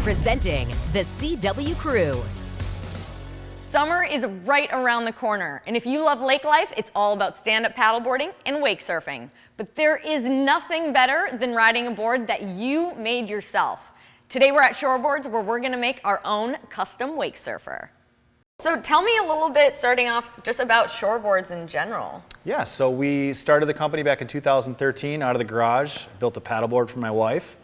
Presenting the CW Crew. Summer is right around the corner, and if you love lake life, it's all about stand-up paddleboarding and wake surfing. But there is nothing better than riding a board that you made yourself. Today we're at Shoreboards, where we're gonna make our own custom wake surfer. So tell me a little bit, starting off, just about Shoreboards in general. Yeah, so we started the company back in 2013 out of the garage, built a paddleboard for my wife,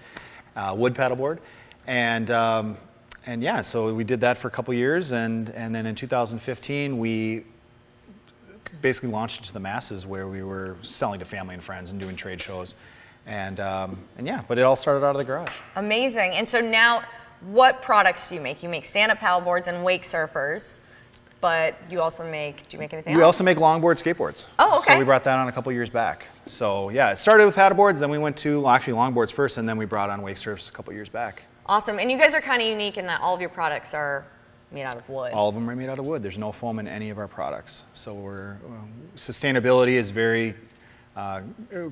wood paddleboard, and yeah, so we did that for a couple years, and then in 2015 we basically launched it to the masses, where we were selling to family and friends and doing trade shows, and yeah, but it all started out of the garage. Amazing. And so now, what products do you make? You make stand-up paddleboards and wake surfers, but you also make, do you make anything else? We also make longboard skateboards. Oh, okay. So we brought that on a couple years back. So yeah, it started with paddleboards, then we went to, well, actually longboards first, and then we brought on wake surfs a couple years back. Awesome. And you guys are kind of unique in that all of your products are made out of wood. All of them are made out of wood. There's no foam in any of our products. So sustainability is very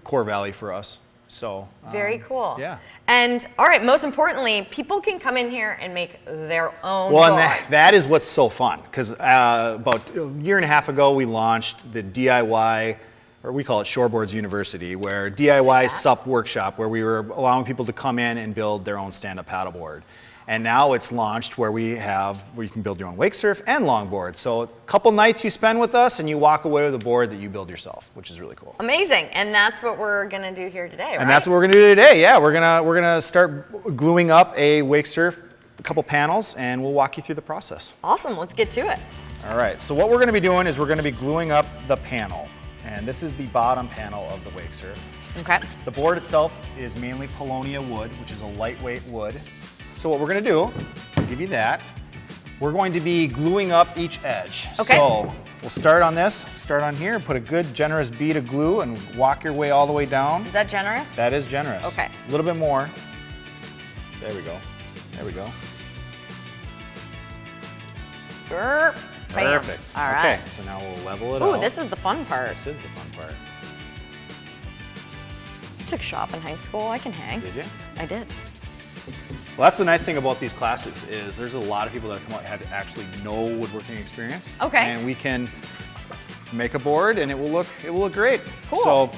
core value for us. So very cool. Yeah. And all right, most importantly, people can come in here and make their own Well, board. and that is what's so fun, because about a year and a half ago we launched the DIY, or we call it Shoreboards University, where DIY SUP workshop, where we were allowing people to come in and build their own stand-up paddleboard. And now it's launched where you can build your own wake surf and longboard. So a couple nights you spend with us and you walk away with a board that you build yourself, which is really cool. Amazing. And that's what we're gonna do here today, right? And that's what we're gonna do today. Yeah, we're gonna start gluing up a wake surf, a couple panels, and we'll walk you through the process. Awesome. Let's get to it. All right. So what we're gonna be doing is we're gonna be gluing up the panel. And this is the bottom panel of the wake surf. Okay. The board itself is mainly Polonia wood, which is a lightweight wood. So what we're gonna do, I'll give you that. We're going to be gluing up each edge. Okay. So we'll start on this, start on here, put a good generous bead of glue and walk your way all the way down. Is that generous? That is generous. Okay. A little bit more. There we go. There we go. Bam. Perfect. All right. Okay, so now we'll level it Ooh, out. this is the fun part. This is the fun part. I took shop in high school. I can hang. Did you? I did. Well, that's the nice thing about these classes is there's a lot of people that come out have actually no woodworking experience. Okay. And we can make a board and it will look great. Cool. So, all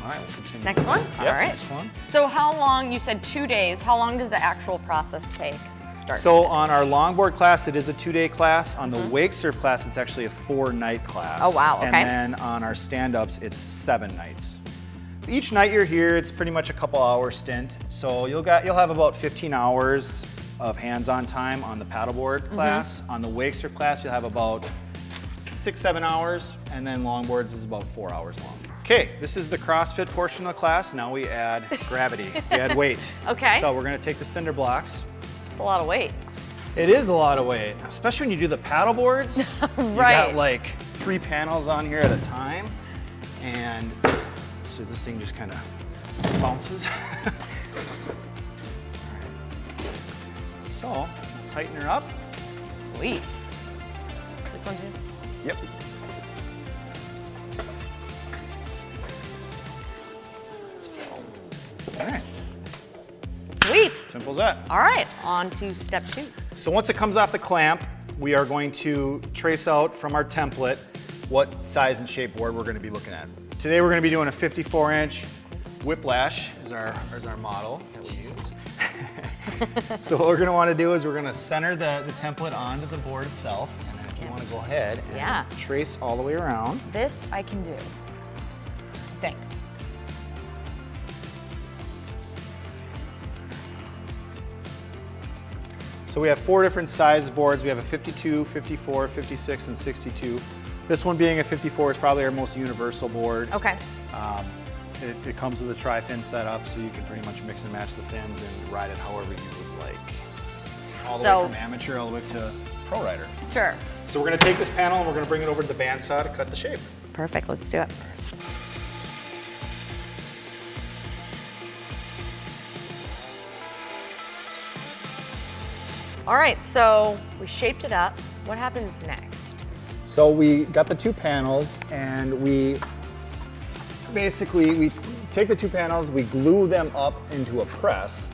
right, we'll continue. Next one? Yep, All right. Next one. So how long, you said 2 days, how long does the actual process take? Start to So finish? on our longboard class, it is a 2-day class. On the wake surf class, it's actually a 4-night class. Oh, wow, okay. And then on our stand-ups, it's 7 nights. Each night you're here, it's pretty much a couple hour stint. So you'll have about 15 hours of hands-on time on the paddleboard class. On the wake surf class, you'll have about 6-7 hours, and then longboards is about 4 hours long. Okay, this is the CrossFit portion of the class. Now we add gravity, we add weight. Okay. So we're gonna take the cinder blocks. It's a lot of weight. It is a lot of weight, especially when you do the paddle boards. You Right. got like 3 panels on here at a time, and so this thing just kind of bounces. All right. So, I'll tighten her up. Sweet. This one too? Yep. All right, Sweet. simple as that. All right, on to step 2. So once it comes off the clamp, we are going to trace out from our template what size and shape board we're going to be looking at. Today we're going to be doing a 54-inch Whiplash is our model that we use. So what we're going to want to do is we're going to center the template onto the board itself, and then if you want to go ahead and trace all the way around. This I can do, I think. So we have 4 different size boards. We have a 52, 54, 56, and 62. This one being a 54 is probably our most universal board. Okay. It comes with a tri-fin setup, so you can pretty much mix and match the fins and ride it however you would like. All the way from amateur all the way to pro rider. Sure. So we're going to take this panel and we're going to bring it over to the bandsaw to cut the shape. Perfect, let's do it. All right, so we shaped it up. What happens next? So we got the 2 panels and we take the 2 panels, we glue them up into a press,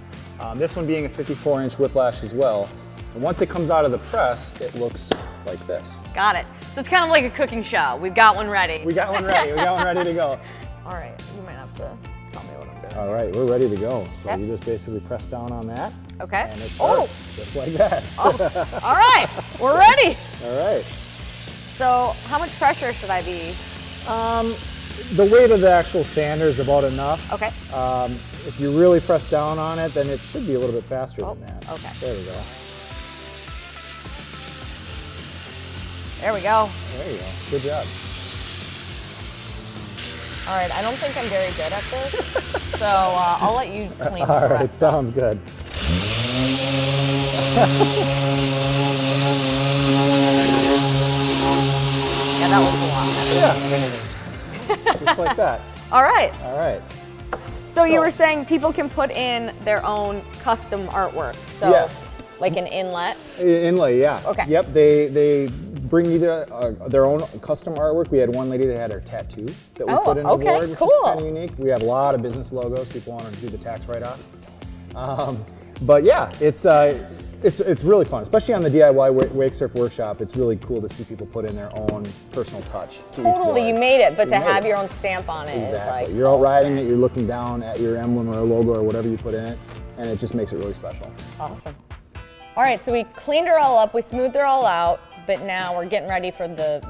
This one being a 54-inch whiplash as well. And once it comes out of the press, it looks like this. Got it. So it's kind of like a cooking show. We've got one ready. We got one ready. We got one ready to go. All right, you might have to tell me what I'm doing. All right, we're ready to go. So Okay. you just basically press down on that. Okay. And it starts just like that. All right, we're ready. All right. So how much pressure should I be? The weight of the actual sander is about enough. Okay. If you really press down on it, then it should be a little bit faster than that. okay. There we go. There we go. There you go. Good job. All right, I don't think I'm very good at this, so I'll let you clean All the right, rest. sounds good. Yeah, that was a lot. Yeah. Just like that. All right. All right. So you So- were saying people can put in their own custom artwork. So Yes. like an inlet. Inlay, yeah. Okay. Yep, they bring either their own custom artwork. We had one lady that had her tattoo that we Oh, put in okay, the board, which cool. is kind of unique. We have a lot of business logos. People want to do the tax write-off. But yeah, it's really fun, especially on the DIY wake surf workshop. It's really cool to see people put in their own personal touch to each Totally, board. you made it, but You to made have it. your own stamp on it is Exactly. like. You're out riding ultimate. it, you're looking down at your emblem or logo or whatever you put in it, and it just makes it really special. Awesome. All right, so we cleaned her all up, we smoothed her all out, but now we're getting ready for the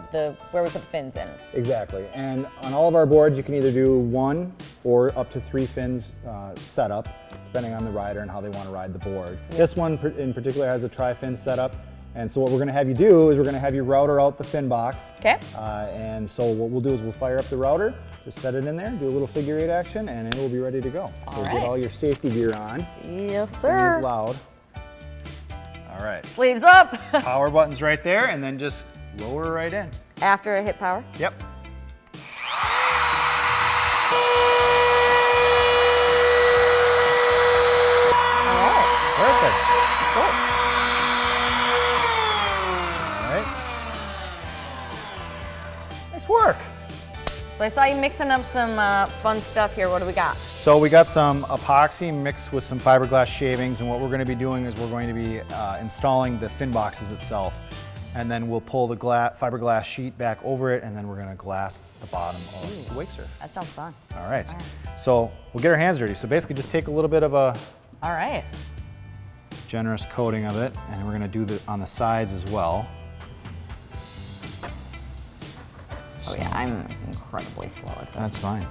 where we put the fins in. Exactly. And on all of our boards, you can either do 1 or up to 3 fins setup, depending on the rider and how they want to ride the board. This one in particular has a tri-fin setup. And so what we're going to have you do is we're going to have you router out the fin box. Okay. And so what we'll do is we'll fire up the router, just set it in there, do a little figure 8 action, and it will be ready to go. So right. get all your safety gear on. Yes, Sing sir. is loud. All right. Sleeves up. Power button's right there, and then just lower right in. After I hit power. Yep. All right. Perfect. Cool. All right. Nice work. So I saw you mixing up some fun stuff here. What do we got? So we got some epoxy mixed with some fiberglass shavings, and what we're going to be doing is we're going to be installing the fin boxes itself, and then we'll pull the fiberglass sheet back over it, and then we're going to glass the bottom of the wake surf. That sounds fun. All right. So we'll get our hands dirty. So basically just take a little bit of a All right. generous coating of it, and we're going to do the on the sides as well. Oh yeah, I'm incredibly slow at this. That's fine.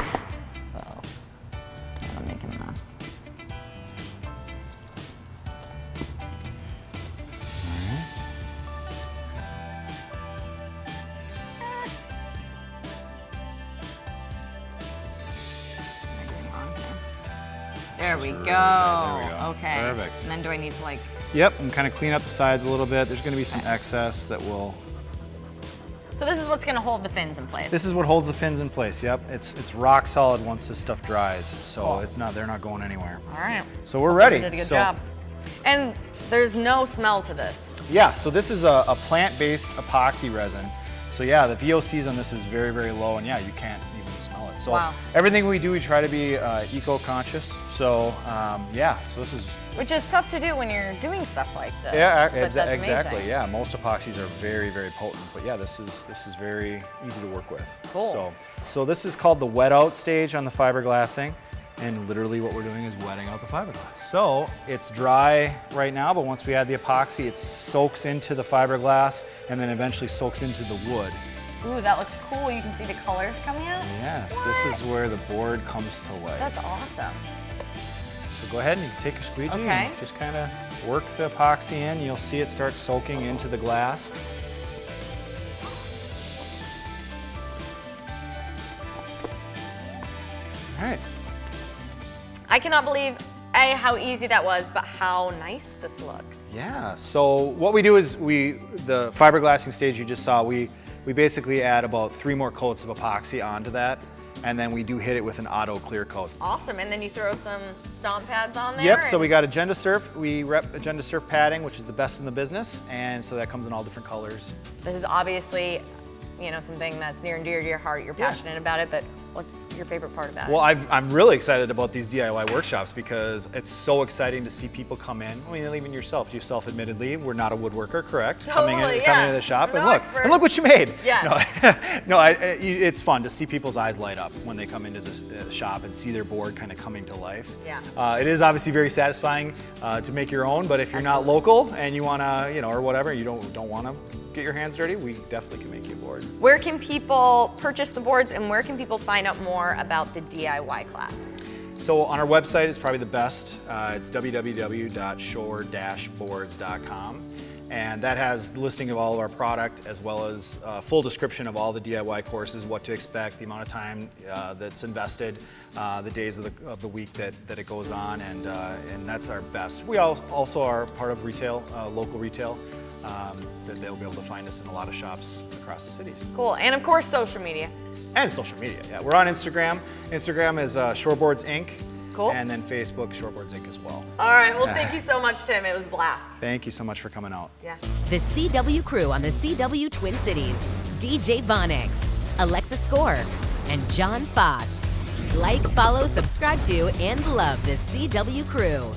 Oh, I'm making a mess. What am I doing wrong here? There we go. There we go. Okay. Perfect. And then do I need to like? Yep, and kind of clean up the sides a little bit. There's going to be some excess that will. So this is what's going to hold the fins in place. This is what holds the fins in place. Yep, it's rock solid once this stuff dries, so Cool. it's not. They're not going anywhere. All right. So we're ready. You did a good So- job. And there's no smell to this. Yeah, so this is a plant-based epoxy resin. So yeah, the VOCs on this is very, very low, and yeah, you can't even smell it. So Wow. everything we do, we try to be eco-conscious. So yeah, so this is Which is tough to do when you're doing stuff like this. yeah, but that's exactly. amazing. Yeah, most epoxies are very, very potent, but yeah, this is very easy to work with. Cool. So this is called the wet out stage on the fiberglassing. And literally what we're doing is wetting out the fiberglass. So it's dry right now, but once we add the epoxy, it soaks into the fiberglass and then eventually soaks into the wood. Ooh, that looks cool. You can see the colors coming out. Yes, this is where the board comes to life. That's awesome. So go ahead and you can take your squeegee Okay. and just kind of work the epoxy in. You'll see it start soaking into the glass. All right. I cannot believe A, how easy that was, but how nice this looks. Yeah, so what we do is the fiberglassing stage you just saw, we basically add about 3 more coats of epoxy onto that, and then we do hit it with an auto clear coat. Awesome. And then you throw some stomp pads on there. Yep, so we and- got Agenda Surf. We rep Agenda Surf padding, which is the best in the business, and so that comes in all different colors. This is obviously, something that's near and dear to your heart. You're passionate about it, but What's your favorite part about it? Well, I'm really excited about these DIY workshops because it's so exciting to see people come in. I mean, even yourself, admittedly, we're not a woodworker, correct? Totally, coming yeah. into the shop I'm and no look, expert. and look what you made. Yeah. No, it's fun to see people's eyes light up when they come into the shop and see their board kind of coming to life. Yeah. It is obviously very satisfying to make your own, but if you're not local and you want to, or whatever, you don't want to get your hands dirty, we definitely can make you a board. Where can people purchase the boards and where can people find out more about the DIY class? So on our website is probably the best. It's www.shore-boards.com. And that has the listing of all of our product as well as a full description of all the DIY courses, what to expect, the amount of time that's invested, the days of the week that it goes on, and that's our best. We also are part of retail, local retail, that they'll be able to find us in a lot of shops across the cities. Cool, and of course social media. And social media, yeah. We're on Instagram. Instagram is Shoreboards Inc. Cool. And then Facebook, Shoreboards Inc. as well. All right, well thank you so much, Tim. It was a blast. Thank you so much for coming out. Yeah. The CW Crew on the CW Twin Cities. DJ Vonix, Alexa Score, and John Foss. Like, follow, subscribe to, and love the CW Crew.